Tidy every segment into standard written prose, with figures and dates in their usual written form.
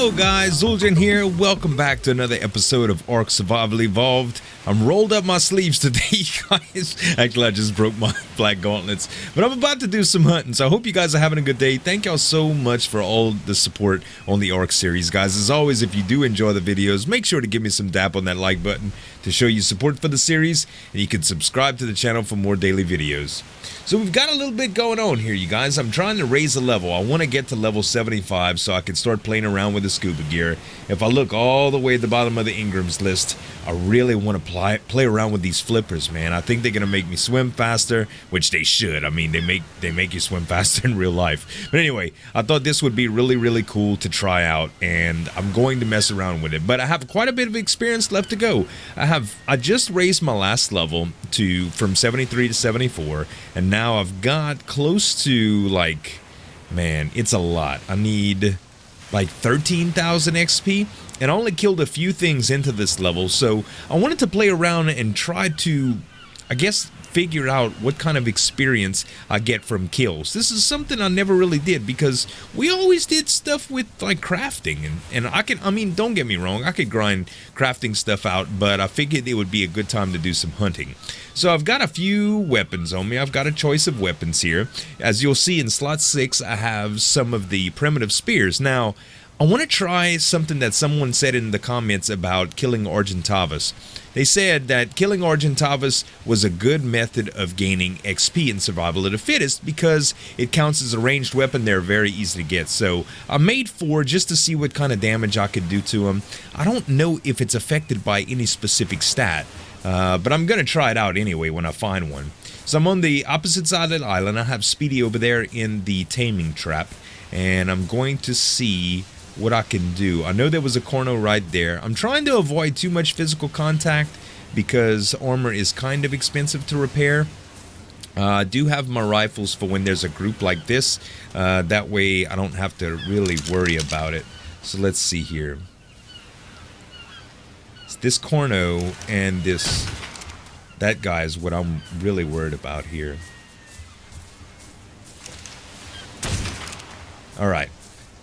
Hello guys, Zueljin here. Welcome back to another episode of Ark Survival Evolved. I'm rolled up my sleeves today, guys. Actually, I just broke my black gauntlets. But I'm about to do some hunting, so I hope you guys are having a good day. Thank y'all so much for all the support on the Ark series, guys. As always, if you do enjoy the videos, make sure to give me some dap on that like button to show you support for the series. And you can subscribe to the channel for more daily videos. So we've got a little bit going on here, you guys. I'm trying to raise a level. I want to get to level 75 so I can start playing around with the scuba gear. If I look all the way at the bottom of the Ingram's list, I really want to play around with these flippers, man. I think they're going to make me swim faster, which they should. I mean, they make you swim faster in real life. But anyway, I thought this would be really cool to try out, and I'm going to mess around with it. But I have quite a bit of experience left to go. I just raised my last level from 73 to 74, and now I've got close to, like, man, it's a lot. I need like 13,000 XP, and I only killed a few things into this level, so I wanted to play around and try to, I guess, figure out what kind of experience I get from kills. This is something I never really did, because we always did stuff with like crafting, and I mean, don't get me wrong, I could grind crafting stuff out, but I figured it would be a good time to do some hunting. So I've got a few weapons on me. I've got a choice of weapons here. As you'll see in slot 6, I have some of the primitive spears. Now, I want to try something that someone said in the comments about killing Argentavus. They said that killing Argentavus was a good method of gaining XP in Survival of the Fittest because it counts as a ranged weapon. They're very easy to get. So I made 4 just to see what kind of damage I could do to them. I don't know if it's affected by any specific stat, but I'm going to try it out anyway when I find one. So I'm on the opposite side of the island. I have Speedy over there in the taming trap, and I'm going to see what I can do. I know there was a corno right there. I'm trying to avoid too much physical contact because armor is kind of expensive to repair. I do have my rifles for when there's a group like this. That way I don't have to really worry about it. So let's see here. It's this corno and that guy is what I'm really worried about here. Alright.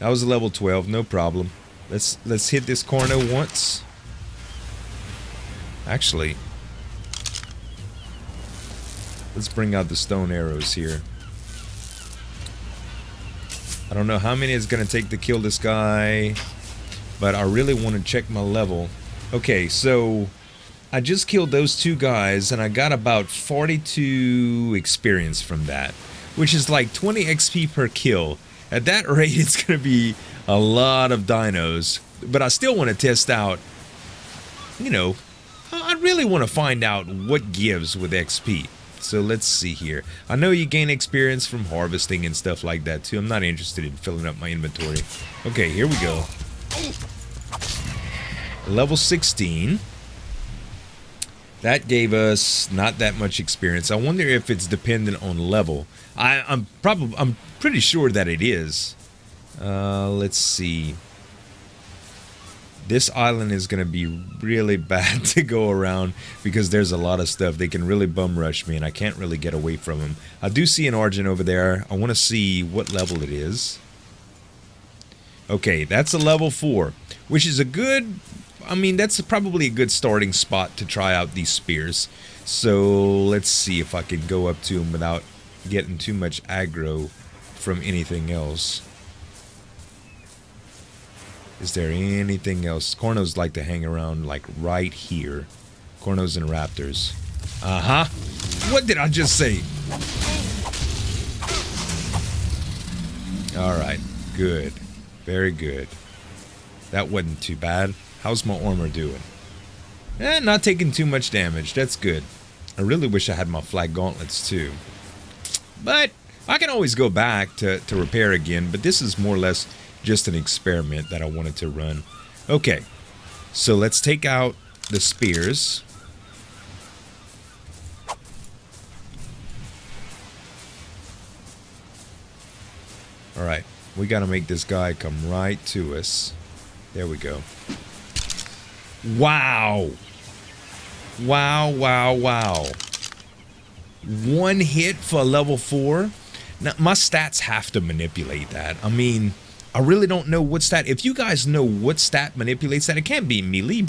That was a level 12, no problem. Let's hit this corner once. Actually, let's bring out the stone arrows here. I don't know how many it's gonna take to kill this guy, but I really want to check my level. Okay, so I just killed those 2 guys, and I got about 42 experience from that, which is like 20 XP per kill. At that rate, it's going to be a lot of dinos, but I still want to test out, you know, I really want to find out what gives with XP. So let's see here. I know you gain experience from harvesting and stuff like that too. I'm not interested in filling up my inventory. Okay, here we go. Level 16. That gave us not that much experience. I wonder if it's dependent on level. I'm pretty sure that it is. Let's see. This island is going to be really bad to go around because there's a lot of stuff. They can really bum rush me, and I can't really get away from them. I do see an Argent over there. I want to see what level it is. Okay, that's a level 4, which is a good... I mean, that's probably a good starting spot to try out these spears. So let's see if I can go up to him without getting too much aggro from anything else. Is there anything else? Cornos like to hang around like right here. Cornos and raptors. What did I just say? Alright, good. Very good. That wasn't too bad. How's my armor doing? Not taking too much damage. That's good. I really wish I had my flag gauntlets too. But I can always go back to repair again. But this is more or less just an experiment that I wanted to run. Okay. So let's take out the spears. Alright. We got to make this guy come right to us. There we go. Wow. Wow. 1 hit for level 4. Now, my stats have to manipulate that. I mean, I I really don't know what stat. If you guys know what stat manipulates that, it can't be melee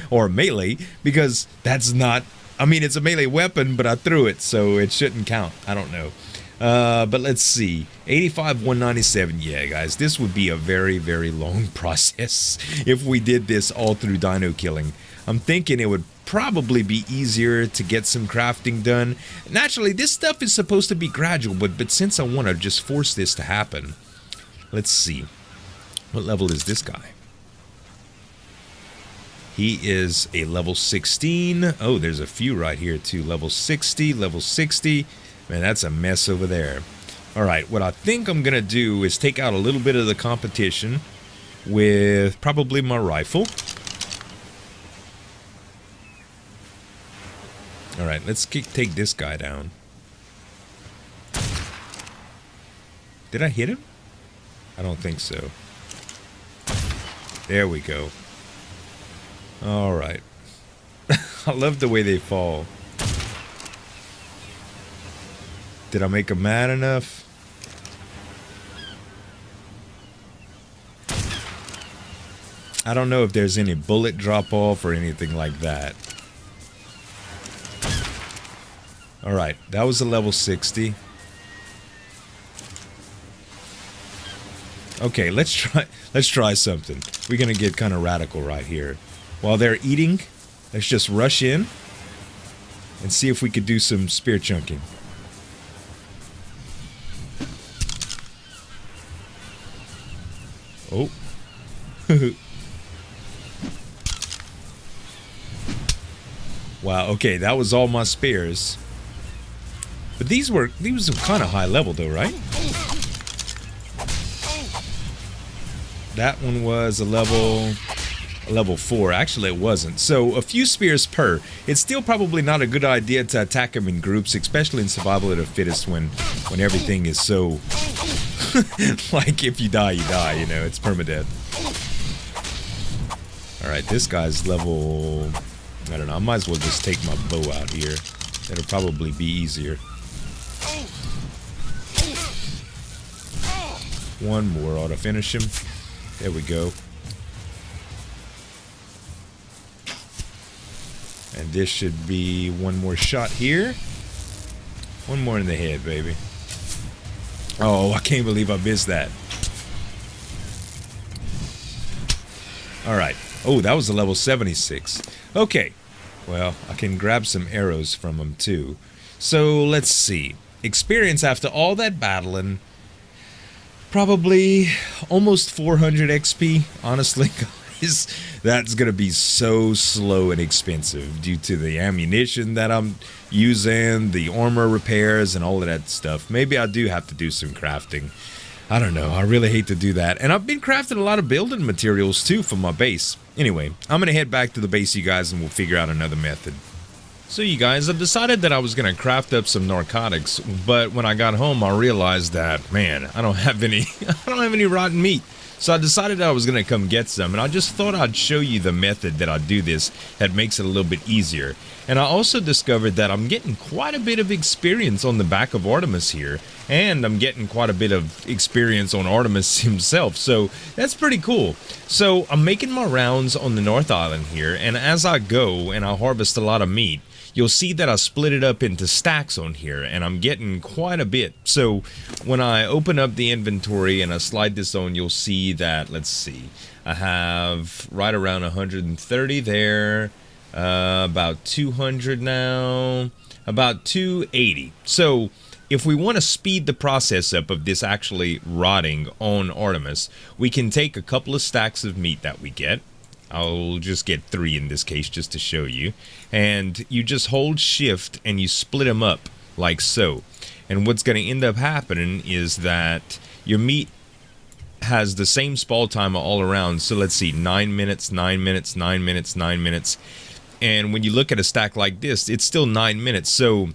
or melee, because that's not, I mean, it's a melee weapon, but I threw it, so it shouldn't count. I don't know. But let's see. 85, 197. Yeah, guys, this would be a very, very long process if we did this all through dino killing. I'm thinking it would probably be easier to get some crafting done. Naturally, this stuff is supposed to be gradual, but since I want to just force this to happen, let's see. What level is this guy? He is a level 16. Oh, there's a few right here too. Level 60, level 60. Man, that's a mess over there. All right, what I think I'm going to do is take out a little bit of the competition with probably my rifle. All right, let's take this guy down. Did I hit him? I don't think so. There we go. All right. I love the way they fall. Did I make him mad enough? I don't know if there's any bullet drop off or anything like that. All right, that was a level 60. Okay, let's try something. We're gonna get kind of radical right here. While they're eating, let's just rush in and see if we could do some spear chunking. Oh. Wow, okay, that was all my spears. But these were kind of high level though, right? That one was a level 4. Actually, it wasn't. So a few spears per. It's still probably not a good idea to attack them in groups, especially in survival of the fittest when everything is so like if you die, you die. You know, it's permadeath. All right, this guy's level. I don't know. I might as well just take my bow out here. That'll probably be easier. One more ought to finish him. There we go. And this should be one more shot here. One more in the head, baby. Oh, I can't believe I missed that. All right. Oh, that was a level 76. Okay. Well, I can grab some arrows from him too. So let's see. Experience after all that battling. Probably almost 400 XP, honestly, guys. That's going to be so slow and expensive due to the ammunition that I'm using, the armor repairs, and all of that stuff. Maybe I do have to do some crafting. I don't know. I really hate to do that. And I've been crafting a lot of building materials, too, for my base. Anyway, I'm going to head back to the base, you guys, and we'll figure out another method. So you guys, I've decided that I was going to craft up some narcotics, but when I got home, I realized that, man, I don't have any rotten meat. So I decided that I was going to come get some, and I just thought I'd show you the method that I do this that makes it a little bit easier. And I also discovered that I'm getting quite a bit of experience on the back of Artemis here, and I'm getting quite a bit of experience on Artemis himself, so that's pretty cool. So I'm making my rounds on the North Island here, and as I go and I harvest a lot of meat, you'll see that I split it up into stacks on here, and I'm getting quite a bit. So when I open up the inventory and I slide this on, you'll see that, let's see, I have right around 130 there, about 200 now, about 280. So if we want to speed the process up of this actually rotting on Artemis, we can take a couple of stacks of meat that we get. I'll just get 3 in this case just to show you. And you just hold shift and you split them up like so. And what's going to end up happening is that your meat has the same spawn time all around. So let's see, 9 minutes, 9 minutes, 9 minutes, 9 minutes. And when you look at a stack like this, it's still 9 minutes. So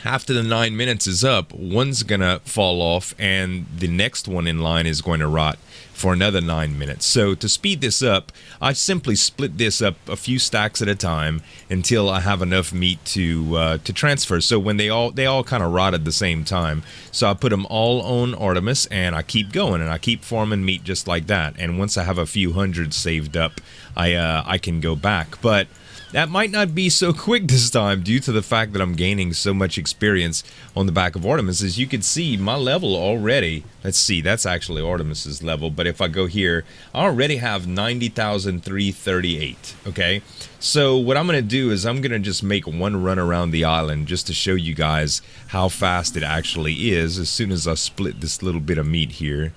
after the 9 minutes is up, one's gonna fall off and the next one in line is going to rot for another 9 minutes. So to speed this up, I simply split this up a few stacks at a time until I have enough meat to transfer. So when they all kind of rot at the same time, so I put them all on Artemis and I keep going and I keep farming meat just like that. And once I have a few hundred saved up, I can go back. But that might not be so quick this time due to the fact that I'm gaining so much experience on the back of Artemis. As you can see, my level already, let's see, that's actually Artemis's level, but if I go here, I already have 90,338, okay? So what I'm going to do is I'm going to just make one run around the island just to show you guys how fast it actually is as soon as I split this little bit of meat here.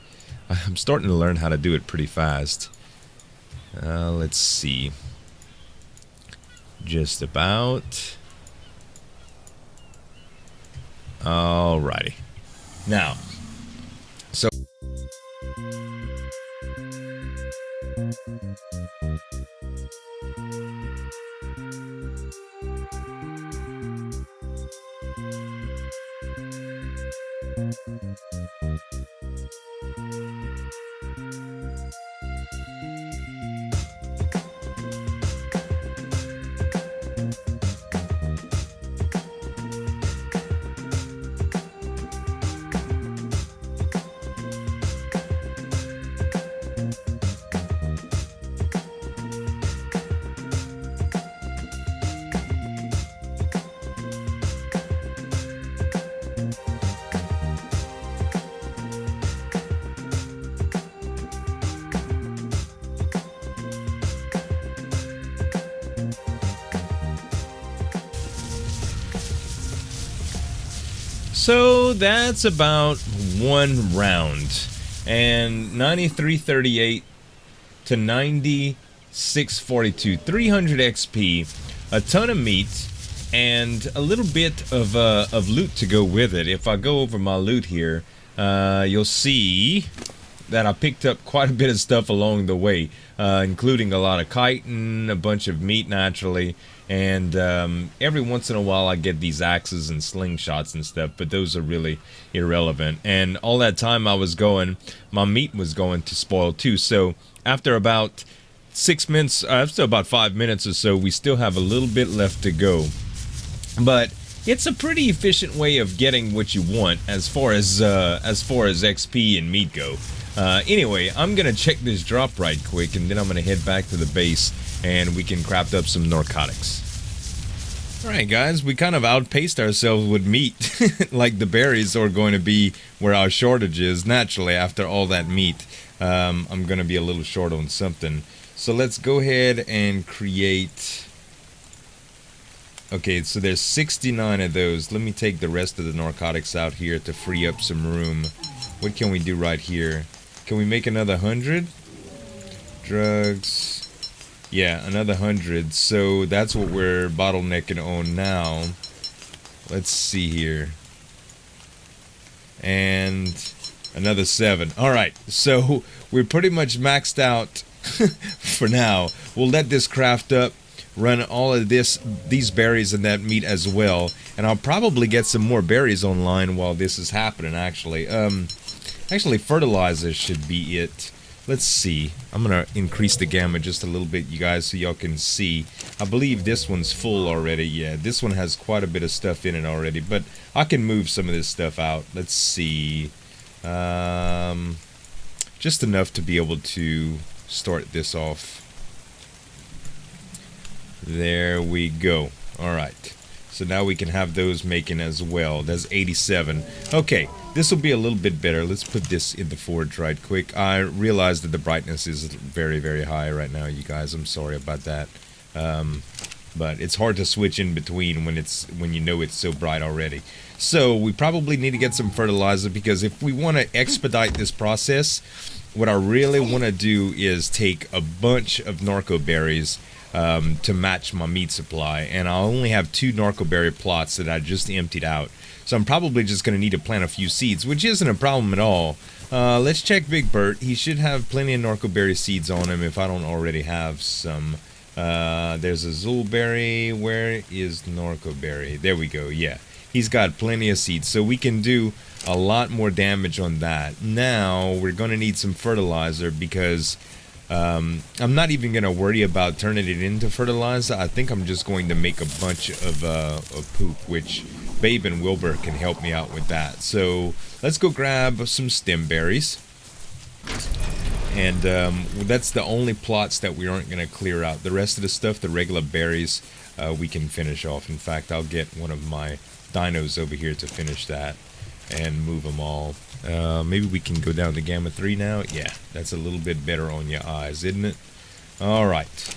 I'm starting to learn how to do it pretty fast. Let's see. Just about. Alrighty. Now, so that's about one round, and 93.38 to 96.42, 300 XP, a ton of meat, and a little bit of loot to go with it. If I go over my loot here, you'll see that I picked up quite a bit of stuff along the way, including a lot of chitin, a bunch of meat naturally, and every once in a while I get these axes and slingshots and stuff, but those are really irrelevant. And all that time I was going, my meat was going to spoil too. So after about 6 minutes, after about 5 minutes or so, we still have a little bit left to go. But it's a pretty efficient way of getting what you want as far as XP and meat go. Anyway, I'm gonna check this drop right quick, and then I'm gonna head back to the base, and we can craft up some narcotics. Alright guys, we kind of outpaced ourselves with meat. Like the berries are going to be where our shortage is. Naturally, after all that meat, I'm gonna be a little short on something. So let's go ahead and create... Okay, so there's 69 of those. Let me take the rest of the narcotics out here to free up some room. What can we do right here? Can we make another 100? Drugs. Yeah, another 100. So that's what we're bottlenecking on now. Let's see here. And another 7. Alright, so we're pretty much maxed out for now. We'll let this craft up, run all of these berries and that meat as well, and I'll probably get some more berries online while this is happening. Actually fertilizer should be it. Let's see, I'm gonna increase the gamma just a little bit, you guys, so y'all can see. I believe this one's full already. Yeah, this one has quite a bit of stuff in it already, but I can move some of this stuff out. Let's see, just enough to be able to start this off. There we go. Alright, so now we can have those making as well. That's 87. Okay, this will be a little bit better. Let's put this in the forge right quick. I realize that the brightness is very, very high right now, you guys. I'm sorry about that. But it's hard to switch in between when you know it's so bright already. So we probably need to get some fertilizer, because if we want to expedite this process, what I really want to do is take a bunch of narco berries to match my meat supply, and I only have 2 narcoberry plots that I just emptied out, so I'm probably just going to need to plant a few seeds, which isn't a problem at all. Let's check Big Bert. He should have plenty of narcoberry seeds on him if I don't already have some. There's a Zueljin. Where is narcoberry? There we go. Yeah, he's got plenty of seeds, so we can do a lot more damage on that. Now we're going to need some fertilizer because I'm not even going to worry about turning it into fertilizer. I think I'm just going to make a bunch of poop, which Babe and Wilbur can help me out with that. So let's go grab some stem berries. And that's the only plots that we aren't going to clear out. The rest of the stuff, the regular berries, we can finish off. In fact, I'll get one of my dinos over here to finish that and move them all. Maybe we can go down to Gamma 3 now. Yeah, that's a little bit better on your eyes, isn't it? Alright.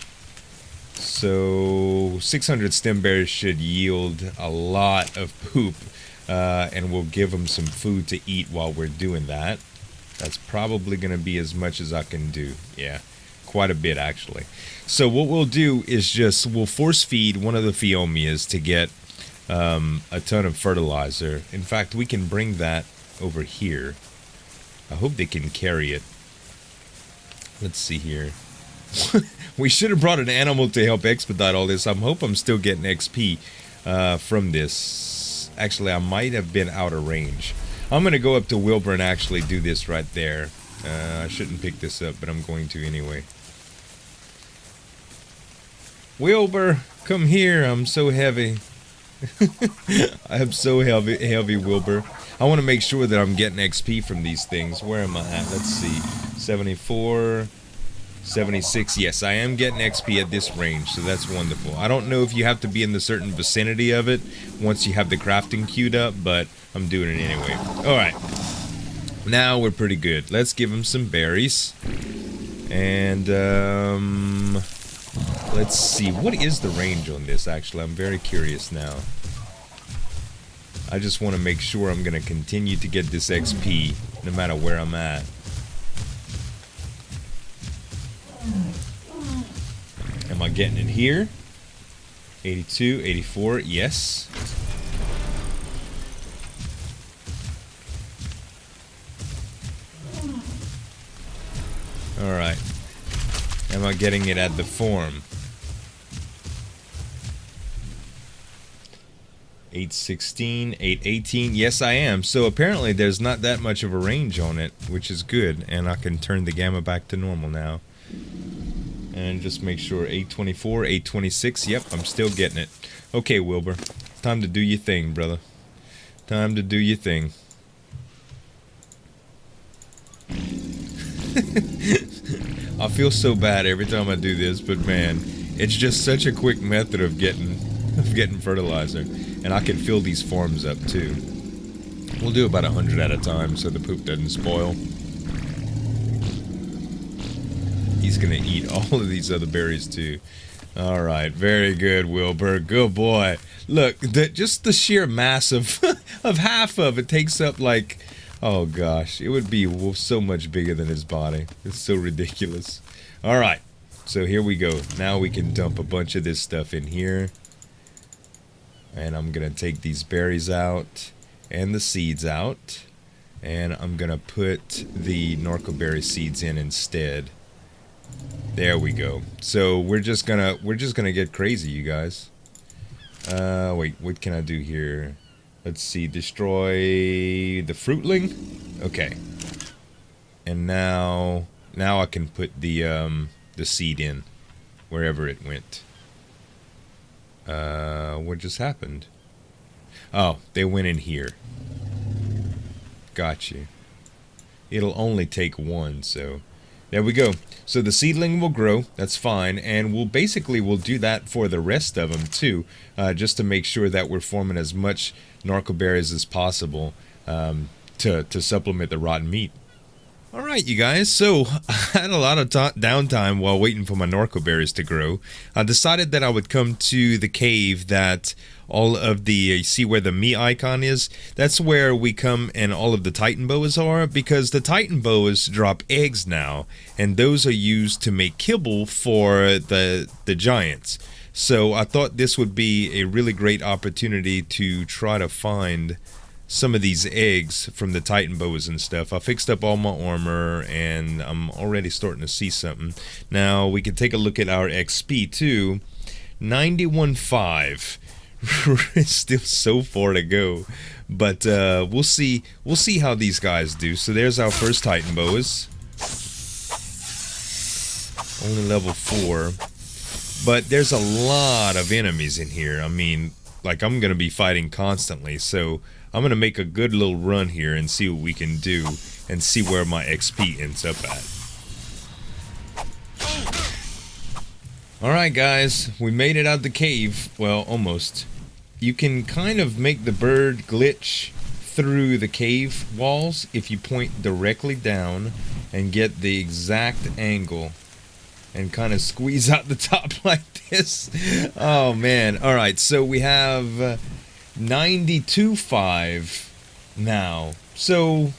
So 600 stem berries should yield a lot of poop. And we'll give them some food to eat while we're doing that. That's probably going to be as much as I can do. Yeah, quite a bit actually. So what we'll do is we'll force feed one of the Phiomias to get a ton of fertilizer. In fact, we can bring that over here. I hope they can carry it. Let's see here. We should have brought an animal to help expedite all this. I hope I'm still getting XP from this. Actually, I might have been out of range. I'm going to go up to Wilbur and actually do this right there. I shouldn't pick this up, but I'm going to anyway. Wilbur, come here. I'm so heavy. I'm so heavy, Wilbur. I want to make sure that I'm getting XP from these things. Where am I at? Let's see. 74, 76. Yes, I am getting XP at this range, so that's wonderful. I don't know if you have to be in the certain vicinity of it once you have the crafting queued up, but I'm doing it anyway. Alright. Now we're pretty good. Let's give him some berries. And, let's see. What is the range on this, actually? I'm very curious now. I just want to make sure I'm going to continue to get this XP no matter where I'm at. Am I getting it here? 82, 84, yes. Alright. Am I getting it at the farm? 816, 818. Yes, I am. So apparently there's not that much of a range on it, which is good. And I can turn the gamma back to normal now. And just make sure 824, 826. Yep, I'm still getting it. Okay, Wilbur. Time to do your thing, brother. Time to do your thing. I feel so bad every time I do this, but man, it's just such a quick method of getting fertilizer. And I can fill these farms up too. We'll do about 100 at a time so the poop doesn't spoil. He's gonna eat all of these other berries too. Alright, very good, Wilbur. Good boy. Look, just the sheer mass of, of half of it takes up like, oh gosh, it would be so much bigger than his body. It's so ridiculous. Alright, so here we go. Now we can dump a bunch of this stuff in here. And I'm gonna take these berries out and the seeds out. And I'm gonna put the Norcoberry seeds in instead. There we go. So we're just gonna get crazy, you guys. Wait, what can I do here? Let's see, destroy the fruitling. Okay. And now I can put the seed in wherever it went. What just happened? Oh, they went in here. Got you. It'll only take one, so there we go. So the seedling will grow, that's fine, and we'll do that for the rest of them too, just to make sure that we're forming as much narcoberries as possible to supplement the rotten meat. Alright, you guys, so I had a lot of downtime while waiting for my narcoberries to grow. I decided that I would come to the cave that all of the, you see where the me icon is? That's where we come and all of the titan boas are, because the titan boas drop eggs now, and those are used to make kibble for the giants. So I thought this would be a really great opportunity to try to find some of these eggs from the titan boas and stuff. I fixed up all my armor and I'm already starting to see something. Now we can take a look at our XP too. 91.5. Still so far to go, but we'll see how these guys do. So there's our first Titan boas, only level 4, but there's a lot of enemies in here. I mean, like, I'm gonna be fighting constantly, so I'm gonna make a good little run here and see what we can do and see where my XP ends up at. Alright guys, we made it out the cave. Well, almost. You can kind of make the bird glitch through the cave walls if you point directly down and get the exact angle and kind of squeeze out the top like this. Oh man. Alright, so we have 92.5 now. So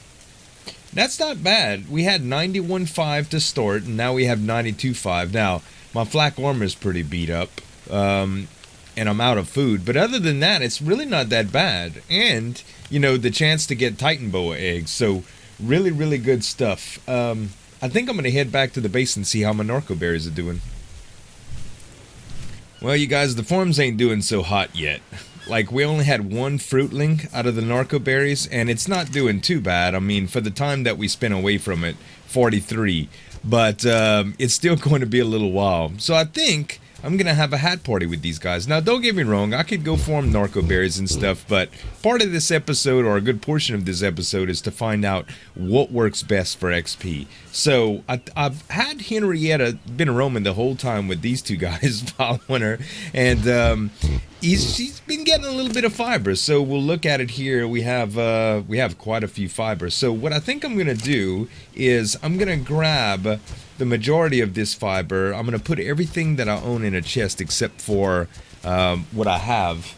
that's not bad. We had 91.5 to start, and now we have 92.5. Now, my flak armor is pretty beat up, and I'm out of food. But other than that, it's really not that bad. And, you know, the chance to get Titan boa eggs. So, really, really good stuff. I think I'm going to head back to the base and see how my narco berries are doing. Well, you guys, the farms ain't doing so hot yet. Like, we only had one fruitling out of the narco berries, and it's not doing too bad. I mean, for the time that we spent away from it, 43. But it's still going to be a little while. So I think I'm going to have a hat party with these guys. Now, don't get me wrong, I could go farm narco berries and stuff, but part of this episode, or a good portion of this episode, is to find out what works best for XP. So I've had Henrietta been roaming the whole time with these two guys following her, and she's been getting a little bit of fiber. So we'll look at it here. We have quite a few fibers. So what I think I'm going to do is I'm going to grab the majority of this fiber. I'm going to put everything that I own in a chest except for what I have,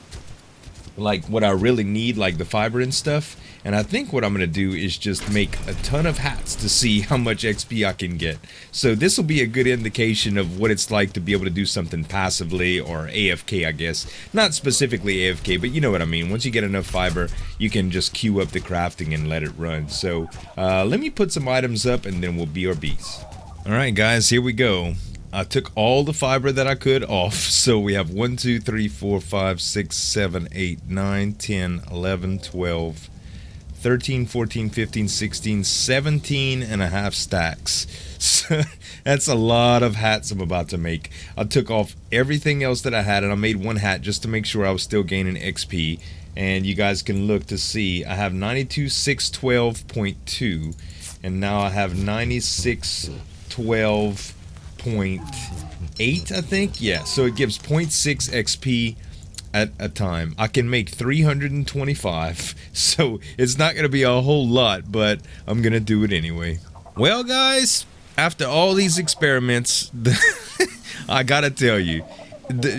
like what I really need, like the fiber and stuff. And I think what I'm going to do is just make a ton of hats to see how much XP I can get. So this will be a good indication of what it's like to be able to do something passively, or AFK, I guess. Not specifically AFK, but you know what I mean. Once you get enough fiber, you can just queue up the crafting and let it run. So let me put some items up and then we'll BRBs. Alright guys, here we go. I took all the fiber that I could off. So we have 1, 2, 3, 4, 5, 6, 7, 8, 9, 10, 11, 12, 13, 14, 15, 16, 17 and a half stacks. So that's a lot of hats I'm about to make. I took off everything else that I had, and I made one hat just to make sure I was still gaining XP. And you guys can look to see I have 92,612.2, and now I have 96,12.8, I think. Yeah, so it gives 0.6 XP at a time. I can make 325, so it's not going to be a whole lot, but I'm going to do it anyway. Well, guys, after all these experiments, I got to tell you,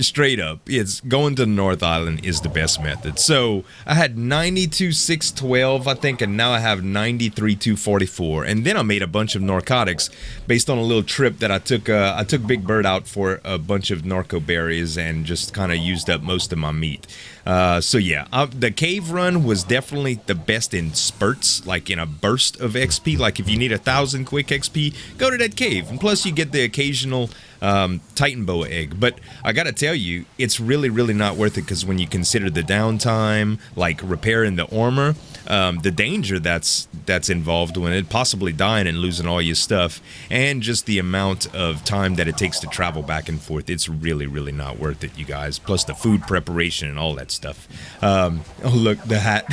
straight up, it's going to the North Island is the best method. So I had 92,612, I think, and now I have 93,244. And then I made a bunch of narcotics based on a little trip that I took. I took Big Bird out for a bunch of narco berries and just kind of used up most of my meat. So yeah, the cave run was definitely the best in spurts, like in a burst of XP. Like if you need 1,000 quick XP, go to that cave, and plus you get the occasional Titan boa egg. But I gotta tell you, it's really not worth it, because when you consider the downtime, like repairing the armor, the danger that's involved when it possibly dying and losing all your stuff, and just the amount of time that it takes to travel back and forth, it's really not worth it, you guys. Plus the food preparation and all that stuff. Oh look, the hat.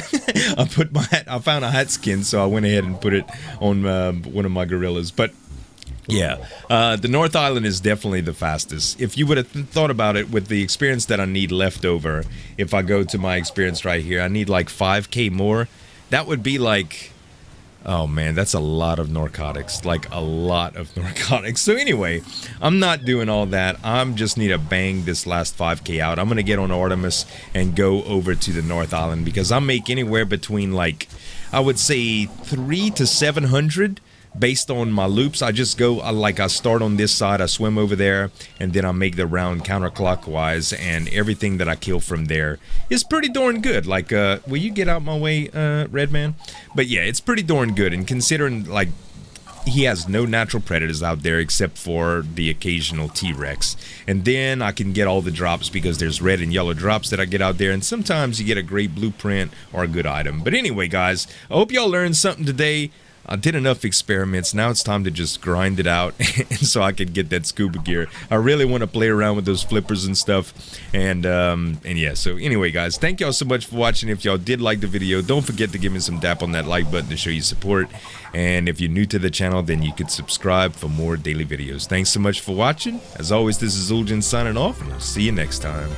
I put my hat, I found a hat skin, so I went ahead and put it on one of my gorillas. But yeah, the North Island is definitely the fastest. If you would have thought about it, with the experience that I need left over, if I go to my experience right here, I need like 5k more. That would be like, oh man, that's a lot of narcotics, like a lot of narcotics. So anyway, I'm not doing all that. I'm just need to bang this last 5k out. I'm going to get on Artemis and go over to the North Island, because I make anywhere between, like, I would say 300 to 700 based on my loops. I just go, I start on this side, I swim over there, and then I make the round counterclockwise, and everything that I kill from there is pretty darn good. Like, will you get out my way, Redman? But yeah, it's pretty darn good, and considering, like, he has no natural predators out there except for the occasional T-Rex. And then I can get all the drops because there's red and yellow drops that I get out there, and sometimes you get a great blueprint or a good item. But anyway, guys, I hope y'all learned something today. I did enough experiments. Now it's time to just grind it out so I can get that scuba gear. I really want to play around with those flippers and stuff. And yeah, so anyway, guys, thank y'all so much for watching. If y'all did like the video, don't forget to give me some dap on that like button to show your support. And if you're new to the channel, then you could subscribe for more daily videos. Thanks so much for watching. As always, this is Zueljin signing off, and I'll see you next time.